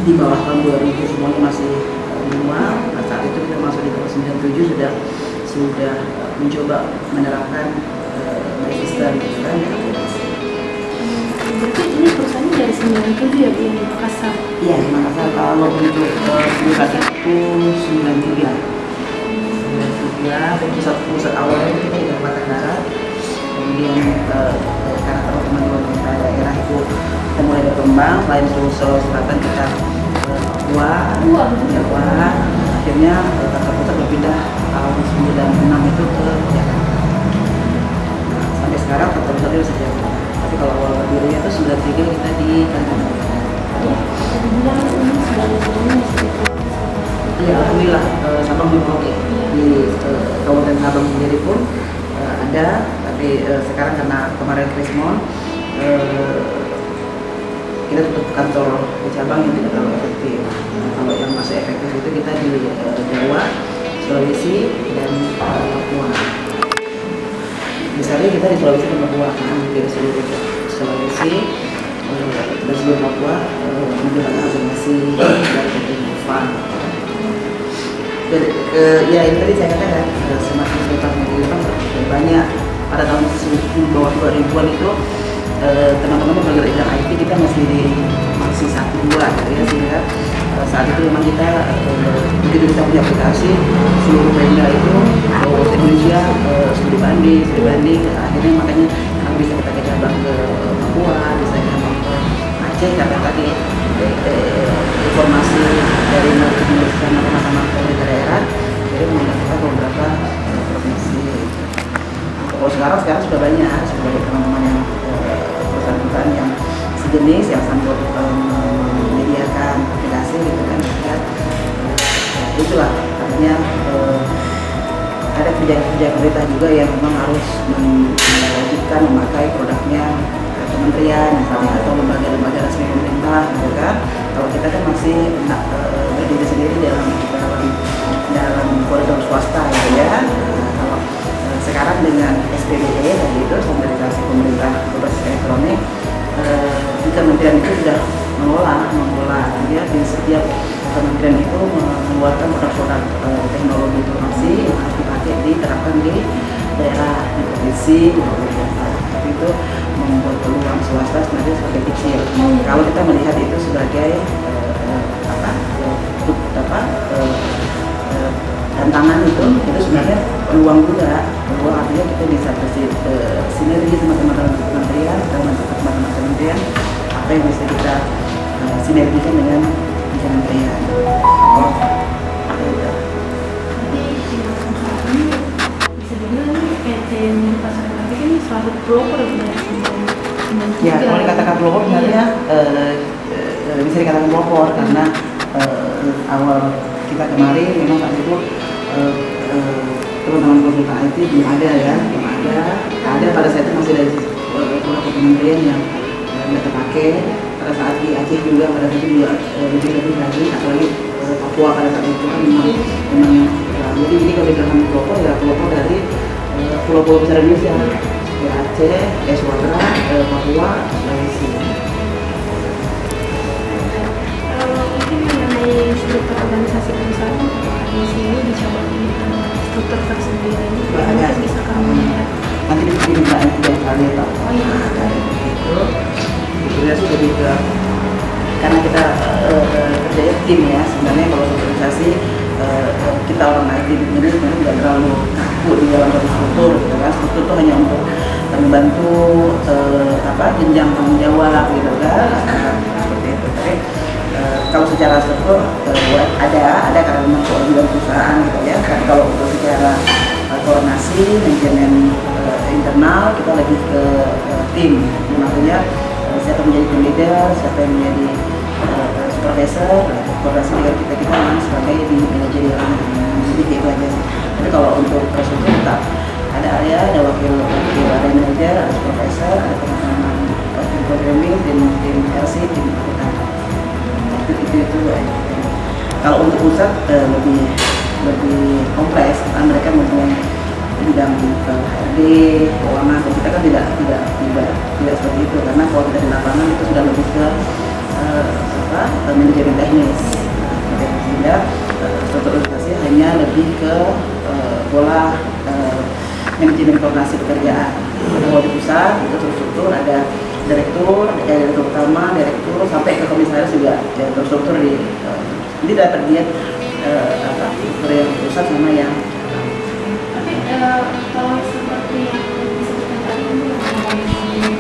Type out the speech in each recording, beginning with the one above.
di bawah tahun 2000 semuanya masih manual. Nah, saat itu kita masuk di tahun 97 sudah mencoba menerapkan by system gitu kan ya. Berarti ini perusahaannya dari 97 ya Bu yang di Makassar? Iya, di Makassar. Kalau untuk pusat itu 93. Dan pusat awalnya kita di Kalimantan Barat, kemudian karena teman-teman di daerah itu kita mulai berkembang, selain Sulawesi Selatan kita Jawa, akhirnya kantor pusat berpindah tahun 96 itu ke Jakarta. Nah, sampai sekarang kantor pusatnya masih Jakarta. Tapi kalau awal berdirinya itu 93 kita di Kalimantan Barat. Iya, alhamdulillah Sabang Merauke di Kabupaten Sabang sendiri pun ada, tapi sekarang karena kemarin Krismon kita tutup kantor di cabang yang tidak terlalu efektif. Kalau yang masih efektif itu kita di Jawa, Sulawesi, dan Papua. Misalnya kita di Sulawesi dan Papua, di seluruh Sulawesi dan seluruh Papua menggunakan aplikasi dari Inovan. Ya ini tadi saya katakan semakin bertambah banyak pada tahun bawah 2000-an itu teman-teman yang bergerak di bidang IT kita masih 1-2 gitu ya, sehingga saat itu memang kita begitu kita punya aplikasi seluruh Pemda itu Indonesia studi banding akhirnya makanya bisa kita ke cabang ke Papua, bisa cabang ke Aceh karena tadi informasi dari sama-sama pemerintah daerah jadi menggunakan beberapa provinsi. Kalau sekarang sudah banyak teman-teman yang perusahaan-perusahaan yang sejenis yang sanggup menyediakan aplikasi gitu kan ya, itulah artinya ada kebijakan pemerintah juga yang memang harus mewajibkan memakai produknya kementerian misalnya atau lembaga-lembaga resmi pemerintah gitu kan. Kalau kita kan masih berdiri sendiri dalam koridor swasta gitu ya. Kalau sekarang dengan SPBE tadi itu standarisasi pemerintah berbasis elektronik, di kementerian itu sudah mengelola ya, di setiap kementerian itu mengeluarkan produk-produk teknologi informasi yang harus dipakai diterapkan di daerah, di provinsi, tapi itu membuat peluang swasta sebenarnya sebagai kecil. Kalau kita melihat itu sebagai tantangan itu sebenarnya peluang juga. Peluang artinya kita bisa sinergi sama teman-teman kementerian, teman-teman kementerian, apa yang bisa kita sinergikan dengan kementerian. Bisa dibilang PT Pasar Karya ini suatu pelopor ya, kalau dikatakan pelopor sebenarnya bisa dikatakan pelopor karena awal kita kemarin memang saat itu teman-teman pemerintah IT belum ada ya, ada pada saat itu masih dari beberapa kementerian yang tidak terpakai. Pada saat di Aceh juga pada saat itu juga lebih lagi, apalagi Papua pada saat itu kan memang jadi ini kalau dikatakan pelopor ya pelopor dari pulau-pulau besar Indonesia ya, Aceh, Sumatera, Papua, Sulawesi. Mungkin mengenai struktur organisasi perusahaan di sini dicoba struktur tersendiri ini mungkin bisa kamu lihat nanti di sini Mbak Enti yang kalian tahu. Oh iya. Itu sebenarnya sih lebih ke karena kita kerjanya tim ya, sebenarnya kalau organisasi kita orang IT ini sebenarnya tidak terlalu kaku di dalam struktur gitu kan. Struktur itu hanya untuk membantu jenjang tanggung jawab gitu kan, seperti itu. Tapi kalau secara struktur ada karena memang kewajiban perusahaan gitu ya. Tapi kalau untuk secara koordinasi manajemen internal kita lebih ke tim, artinya siapa menjadi tim leader, siapa yang menjadi supervisor, koordinasi dengan kita memang sebagai di manajerial, jadi itu aja sih. Tapi kalau untuk struktur tetap ada wakil ada manajer, ada supervisor, ada teman-teman tim programming, tim LC, tim aplikasi. Itu aja. Kalau untuk pusat lebih kompleks karena mereka mempunyai bidang HRD, keuangan, dan kita kan tidak seperti itu karena kalau kita di lapangan itu sudah lebih ke manajemen teknis. Sehingga struktur organisasi hanya lebih ke pola manajemen koordinasi pekerjaan. Kalau di pusat itu terstruktur ada direktur utama, direktur sampai ke komisaris juga ya, terstruktur di jadi dapat dia struktur yang pusat sama yang Tapi kalau seperti yang disebutkan tadi itu yang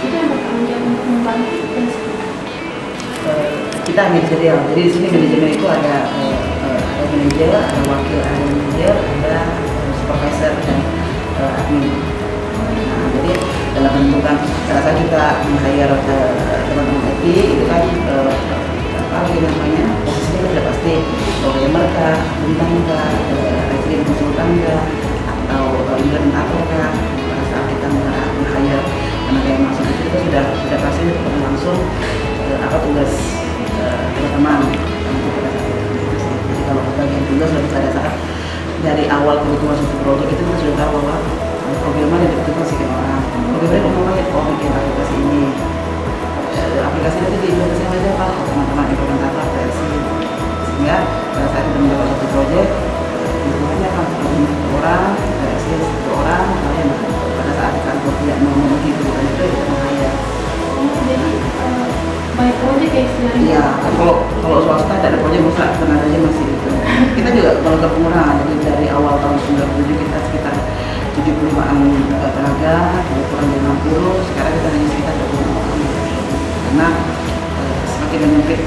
itu yang bertanggung jawab untuk membantu dan kita manajerial. Jadi di sini manajemen itu ada manajer, ada wakil manajer, ada supervisor dan admin. Nah, jadi dalam bentukan pada saat kita meng-hire teman-teman IT itu kan apa namanya posisinya sudah pasti programmer kah, bintang kah, resident konsultan kah, atau leader atau kah. Pada saat kita meng-hire tenaga yang masuk itu kita sudah pasti langsung apa tugas teman-teman. Jadi kalau bagian tugas lebih pada saat dari awal kebutuhan suatu proyek itu kita sudah tahu bahwa programmer yang dibutuhkan sekian orang. Programmer yang ngomongin bikin aplikasi ini. Aplikasi itu diimplementasikan aja Pak, teman-teman implementator versi. Sehingga pada saat kita mendapat satu proyek, kebutuhannya kan orang, versi satu orang, kemudian pada saat kantor tidak memenuhi kebutuhan itu kita meng-hire. jadi baik proyek ya istilahnya. Iya, kalau swasta ada proyek besar tenaganya masih itu. Kita juga kalau pengurangan, jadi dari awal tahun 97 kita sekitar 75-an tenaga, kurang dari 60, sekarang kita hanya sekitar 25 orang. Karena semakin menyempit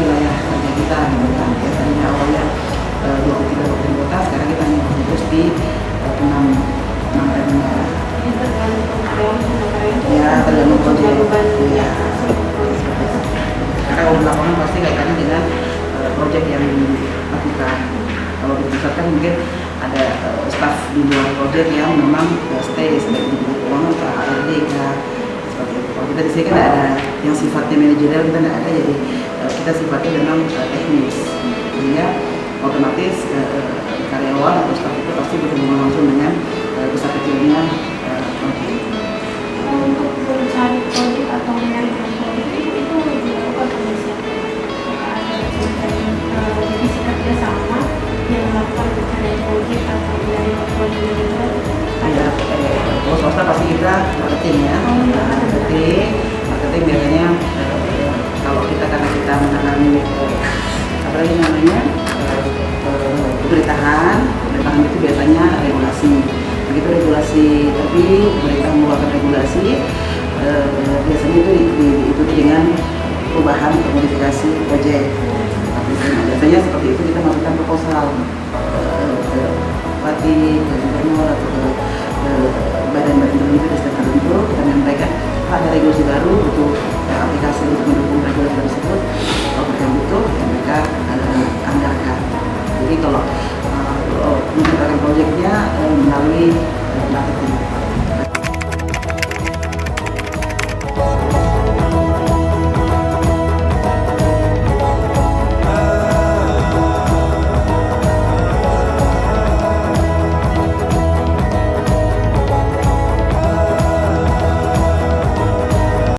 wilayah kerja kita, gitu kan. Biasanya awalnya 23 kota, sekarang kita hanya fokus di 6 daerah. Ya, tergantung proyek. Ya. Karena kalau di lapangan pasti kaitannya dengan proyek yang dilakukan. Kalau di pusat kan mungkin ada staf di luar proyek yang memang stay sebagai di bidang keuangan, ke HRD, seperti itu. Kalau kita di sini kan ada yang sifatnya manajerial, kita tidak ada, jadi kita sifatnya memang teknis. Sehingga otomatis karyawan atau staf itu pasti berhubungan langsung dengan besar kecilnya proyek. Untuk mencari proyek atau menyalurkan proyek itu dilakukan oleh siapa? Apakah ada semacam divisi kerjasama yang melakukan pencarian proyek atau dari proyek yang dibuat? Ada kalau swasta pasti kita marketing ya, marketing biasanya kalau kita karena kita menangani apa lagi namanya pemerintahan itu biasanya regulasi. Begitu regulasi terbit, pemerintah mengeluarkan regulasi, biasanya itu diikuti dengan perubahan atau modifikasi proyek. Biasanya seperti itu kita melakukan proposal ke bupati, ke gubernur atau ke badan-badan tertentu di setiap tertentu, kita menyampaikan ada regulasi baru untuk aplikasi untuk mendukung regulasi tersebut. Kalau mereka butuh, ya mereka anggarkan. Jadi kalau menciptakan proyeknya melalui marketing.